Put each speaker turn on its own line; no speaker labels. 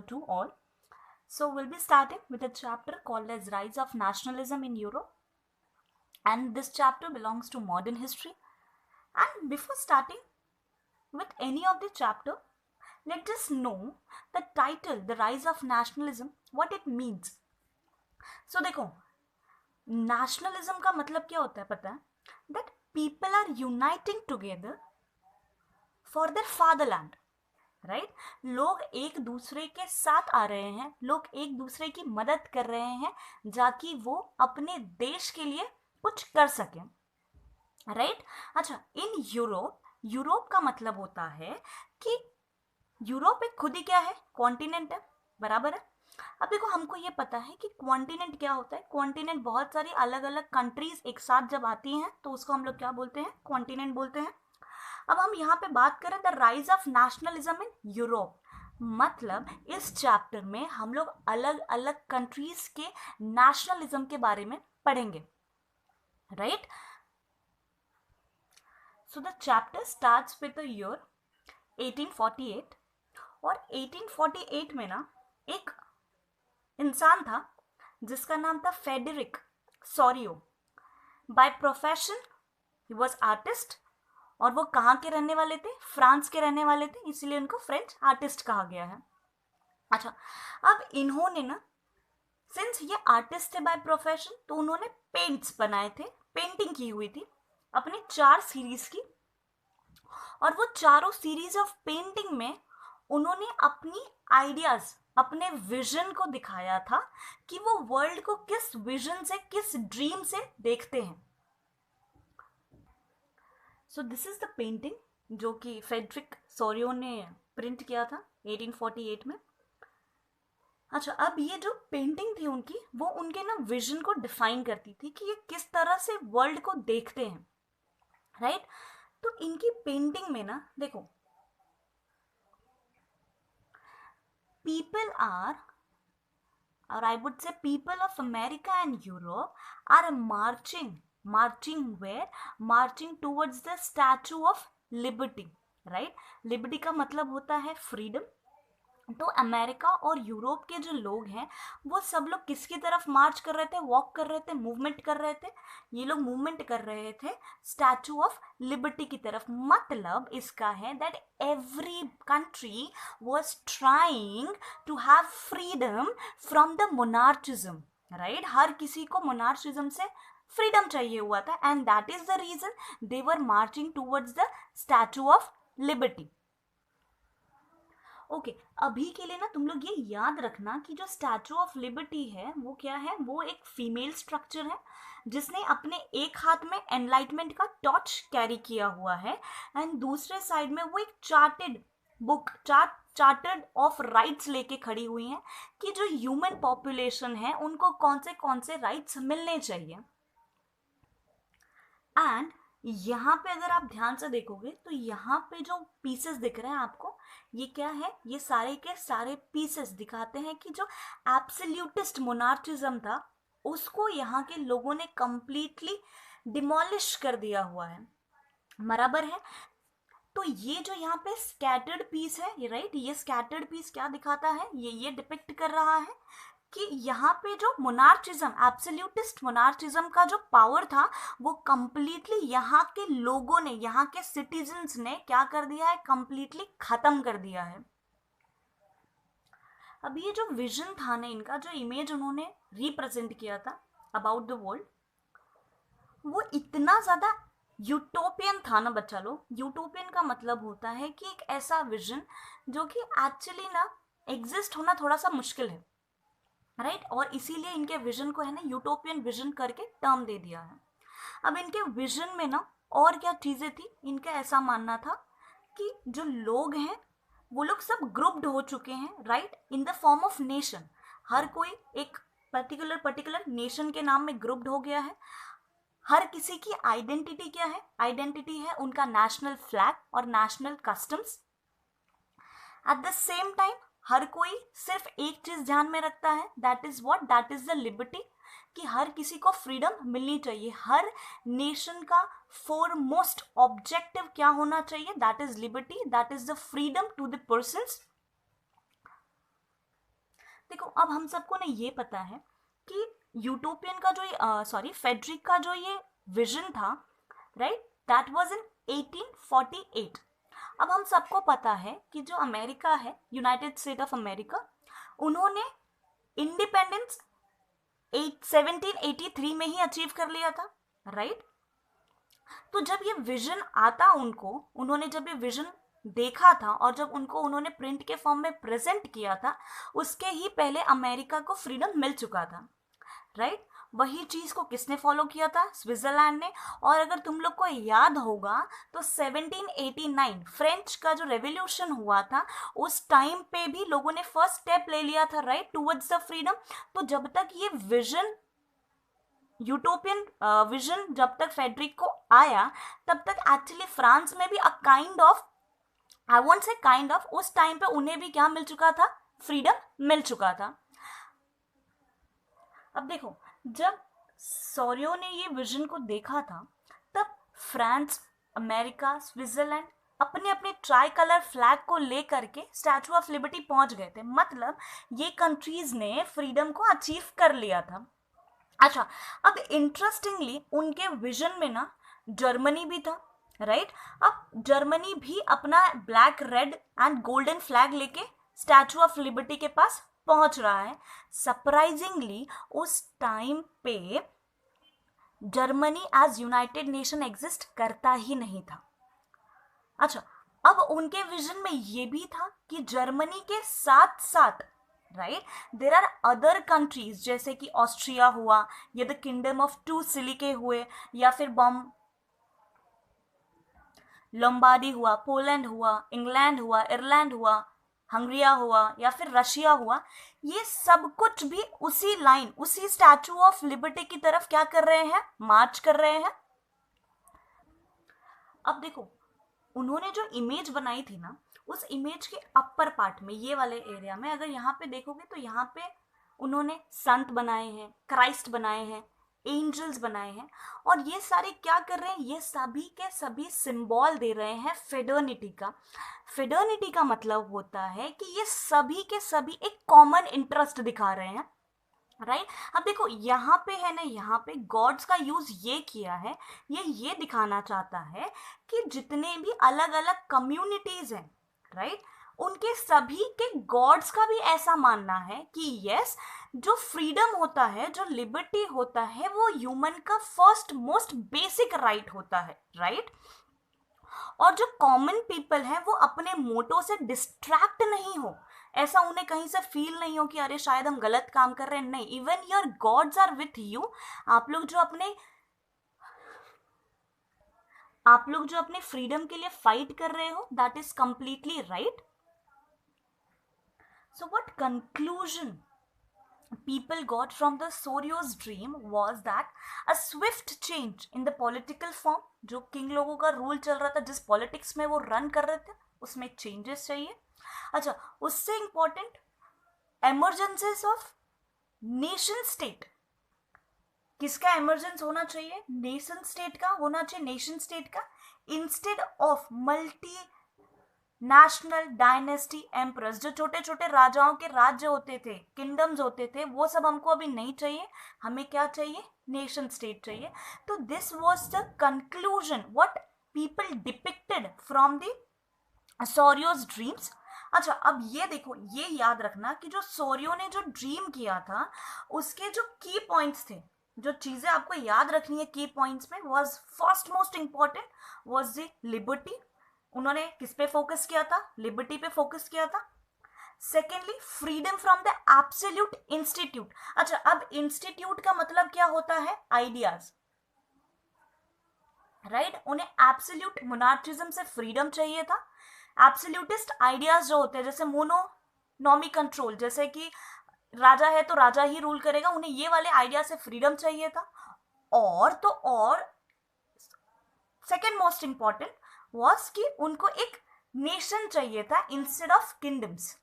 to all. So we'll be starting with a chapter called as Rise of Nationalism in Europe, and this chapter belongs to modern history. And before starting with any of the chapter, let us know the title, The Rise of Nationalism, what it means. So देखो, nationalism का मतलब क्या होता है पता है? That people are uniting together for their fatherland. Right लोग एक दूसरे के साथ आ रहे हैं, लोग एक दूसरे की मदद कर रहे हैं ताकि वो अपने देश के लिए कुछ कर सकें. राइट अच्छा, इन यूरोप का मतलब होता है कि यूरोप एक खुद ही क्या है, कॉन्टिनेंट है, बराबर है. अब देखो, हमको ये पता है कि कॉन्टिनेंट क्या होता है. कॉन्टिनेंट बहुत सारी अलग अलग कंट्रीज एक साथ जब आती हैं तो उसको हम लोग क्या बोलते हैं, कॉन्टिनेंट बोलते हैं. अब हम यहाँ पे बात करें the rise of nationalism in Europe, मतलब इस चैप्टर में हम लोग अलग अलग कंट्रीज के नेशनलिज्म के बारे में पढ़ेंगे. Right so the chapter starts with the year 1848. और 1848 में ना एक इंसान था जिसका नाम था Frederick Sorio. By profession he was artist, और वो कहाँ के रहने वाले थे, फ्रांस के रहने वाले थे, इसीलिए उनको फ्रेंच आर्टिस्ट कहा गया है. अच्छा, अब इन्होंने ना, सिंस ये आर्टिस्ट थे बाय प्रोफेशन, तो उन्होंने पेंट्स बनाए थे, पेंटिंग की हुई थी अपनी 4 सीरीज की. और वो चारों सीरीज ऑफ पेंटिंग में उन्होंने अपनी आइडियाज, अपने विजन को दिखाया था कि वो वर्ल्ड को किस विजन से, किस ड्रीम से देखते हैं. So this is the painting जो कि फेडरिक सोरियो ने प्रिंट किया था 1848 में. अच्छा, अब ये जो पेंटिंग थी उनकी, वो उनके ना विजन को डिफाइन करती थी कि ये किस तरह से वर्ल्ड को देखते हैं. राइट तो इनकी पेंटिंग में ना देखो, people are, or I would say people of America and Europe are marching where? Marching towards the Statue of Liberty. right liberty का मतलब होता है फ्रीडम. तो अमेरिका और यूरोप के जो लोग हैं वो सब लोग किसकी तरफ मार्च कर रहे थे, वॉक कर रहे थे, मूवमेंट कर रहे थे. ये लोग मूवमेंट कर रहे थे स्टैचू ऑफ लिबर्टी की तरफ. मतलब इसका है that every country was trying to have freedom from the monarchism. Right हर किसी को मोनार्चिज्म से फ्रीडम चाहिए हुआ था, and that is the reason they were marching towards the Statue of Liberty. Okay अभी के लिए ना तुम लोग ये याद रखना कि जो स्टैचू ऑफ लिबर्टी है वो क्या है, वो एक फीमेल स्ट्रक्चर है जिसने अपने एक हाथ में एनलाइटमेंट का टॉर्च कैरी किया हुआ है, एंड दूसरे साइड में वो एक chartered book, chartered of rights लेके खड़ी हुई हैं कि जो ह्यूमन पॉपुलेशन है उनको कौन से राइट्स मिलने चाहिए. एंड यहाँ पे अगर आप ध्यान से देखोगे तो यहाँ पे जो पीसेस दिख रहे हैं आपको, ये क्या है, ये सारे के सारे पीसेस दिखाते हैं कि जो एब्सोल्यूटिस्ट मोनार्चिज्म था उसको यहाँ के लोगों ने कंप्लीटली डिमोलिश कर दिया हुआ है. बराबर है. तो ये जो यहाँ पे स्कैटर्ड पीस है, ये राइट, ये स्कैटर्ड पीस क्या दिखाता है, ये डिपिक्ट कर रहा है कि यहाँ पे जो मोनार्चिज्म, एब्सोल्यूटिस्ट मोनार्चिज्म का जो पावर था वो कंप्लीटली यहाँ के लोगों ने, यहाँ के सिटीजन्स ने क्या कर दिया है, कंप्लीटली खत्म कर दिया है. अब ये जो विजन था ना इनका, जो इमेज उन्होंने रिप्रेजेंट किया था अबाउट द वर्ल्ड, वो इतना ज्यादा यूटोपियन था ना बच्चा लोग. यूटोपियन का मतलब होता है कि एक ऐसा विजन जो कि एक्चुअली ना एग्जिस्ट होना थोड़ा सा मुश्किल है. राइट और इसीलिए इनके विजन को है ना यूटोपियन विजन करके टर्म दे दिया है. अब इनके विजन में ना और क्या चीजें थी, इनका ऐसा मानना था कि जो लोग हैं वो लोग सब ग्रुप्ड हो चुके हैं, right, in the form of nation. हर कोई एक पर्टिकुलर नेशन के नाम में ग्रुप्ड हो गया है. हर किसी की आइडेंटिटी क्या है, आइडेंटिटी है उनका नेशनल फ्लैग और national customs. At the same time हर कोई सिर्फ एक चीज ध्यान में रखता है, that is what, that is the liberty, कि हर किसी को फ्रीडम मिलनी चाहिए. हर नेशन का फोरमोस्ट ऑब्जेक्टिव क्या होना चाहिए, that is liberty, that is the freedom to the persons. देखो अब हम सबको ना ये पता है कि यूटोपियन का जो फेडरिक का जो ये विजन था, राइट, दैट वाज इन 1848। अब हम सबको पता है कि जो अमेरिका है, यूनाइटेड स्टेट ऑफ अमेरिका, उन्होंने इंडिपेंडेंस 1783 में ही अचीव कर लिया था, राइट। तो जब ये विजन आता उन्होंने जब ये विजन देखा था और जब उन्होंने प्रिंट के फॉर्म में प्रेजेंट किया था, उसके ही पहले अमेरिका को फ्रीडम मिल चुका था, राइट। वही चीज को किसने फॉलो किया था? स्विट्जरलैंड ने। और अगर तुम लोग को याद होगा तो 1789 फ्रेंच का जो रेवोल्यूशन हुआ था, उस टाइम पे भी लोगों ने फर्स्ट स्टेप ले लिया था, राइट, टुवर्ड्स द फ्रीडम। तो जब तक ये विजन, यूटोपियन विजन जब तक फेडरिक को आया, तब तक एक्चुअली फ्रांस में भी a kind of, I won't say kind of, उस टाइम पे उन्हें भी क्या मिल चुका था? फ्रीडम मिल चुका था। अब देखो, जब सॉरियो ने ये विजन को देखा था, तब फ्रांस, अमेरिका, स्विट्जरलैंड अपने अपने ट्राई कलर फ्लैग को लेकर के स्टैचू ऑफ लिबर्टी पहुंच गए थे। मतलब ये कंट्रीज ने फ्रीडम को अचीव कर लिया था। अच्छा, अब इंटरेस्टिंगली उनके विजन में ना जर्मनी भी था, राइट। अब जर्मनी भी अपना black, red and golden flag लेके स्टैचू ऑफ लिबर्टी के पास पहुंच रहा है। सरप्राइजिंगली उस टाइम पे Germany as united nation exist करता ही नहीं था। अच्छा, अब उनके विजन में ये भी था कि जर्मनी के साथ साथ, right, there are other countries, जैसे कि ऑस्ट्रिया हुआ, या the kingdom of Two Sicilies हुए, या फिर लोम्बार्डी हुआ, पोलैंड हुआ, इंग्लैंड हुआ, आयरलैंड हुआ, हंगरिया हुआ, या फिर रशिया हुआ। ये सब कुछ भी उसी लाइन, उसी स्टैचू ऑफ लिबर्टी की तरफ क्या कर रहे हैं? मार्च कर रहे हैं। अब देखो, उन्होंने जो इमेज बनाई थी ना, उस इमेज के अपर पार्ट में, ये वाले एरिया में, अगर यहाँ पे देखोगे तो यहाँ पे उन्होंने संत बनाए हैं, क्राइस्ट बनाए हैं, एंजल्स बनाए हैं, और ये सारे क्या कर रहे हैं? ये सभी के सभी सिंबल दे रहे हैं फेडर्निटी का। फेडर्निटी का मतलब होता है कि ये सभी के सभी एक कॉमन इंटरेस्ट दिखा रहे हैं, राइट। अब देखो यहाँ पे है ना, यहाँ पे गॉड्स का यूज ये किया है, ये दिखाना चाहता है कि जितने भी अलग अलग कम्युनिटीज हैं, राइट, उनके सभी के गॉड्स का भी ऐसा मानना है कि यस, जो फ्रीडम होता है, जो लिबर्टी होता है, वो ह्यूमन का फर्स्ट मोस्ट बेसिक राइट होता है, राइट। और जो कॉमन पीपल है वो अपने मोटो से डिस्ट्रैक्ट नहीं हो, ऐसा उन्हें कहीं से फील नहीं हो कि अरे शायद हम गलत काम कर रहे हैं। नहीं, even your gods are with you. आप लोग जो अपने फ्रीडम के लिए फाइट कर रहे हो, that is completely right. So what conclusion people got from the Sorio's dream was that a swift change in the political form, जो किंग लोगों का रूल चल रहा था, जिस पॉलिटिक्स में वो रन कर रहे थे, उसमें चेंजेस चाहिए। अच्छा, उससे important emergencies of nation state. किसका एमरजेंस होना चाहिए? नेशन स्टेट का होना चाहिए, नेशन स्टेट का, instead of multi national dynasty emperors. जो छोटे छोटे राजाओं के राज्य होते थे, किंगडम्स होते थे, वो सब हमको अभी नहीं चाहिए। हमें क्या चाहिए? नेशन स्टेट चाहिए। तो this was the conclusion what people depicted from the serious dreams. अच्छा, अब ये देखो, ये याद रखना कि जो सोरियो ने जो ड्रीम किया था, उसके जो की पॉइंट्स थे, जो चीजें आपको याद रखनी है की पॉइंट्स में, was first most important was the liberty. उन्होंने किस पे फोकस किया था? लिबर्टी पे फोकस किया था। Secondly, freedom from the absolute institute. अच्छा, अब इंस्टीट्यूट का मतलब क्या होता है? Ideas, right. उन्हें एब्सोल्यूट मोनार्चिज्म से फ्रीडम चाहिए था। एब्सोल्यूटिस्ट आइडियाज जो होते हैं, जैसे मोनोनॉमी कंट्रोल, जैसे कि राजा है तो राजा ही रूल करेगा, उन्हें ये वाले आइडिया से फ्रीडम चाहिए था। और सेकेंड मोस्ट इंपॉर्टेंट वाज कि उनको एक नेशन चाहिए था इंस्टेड ऑफ किंगडम्स।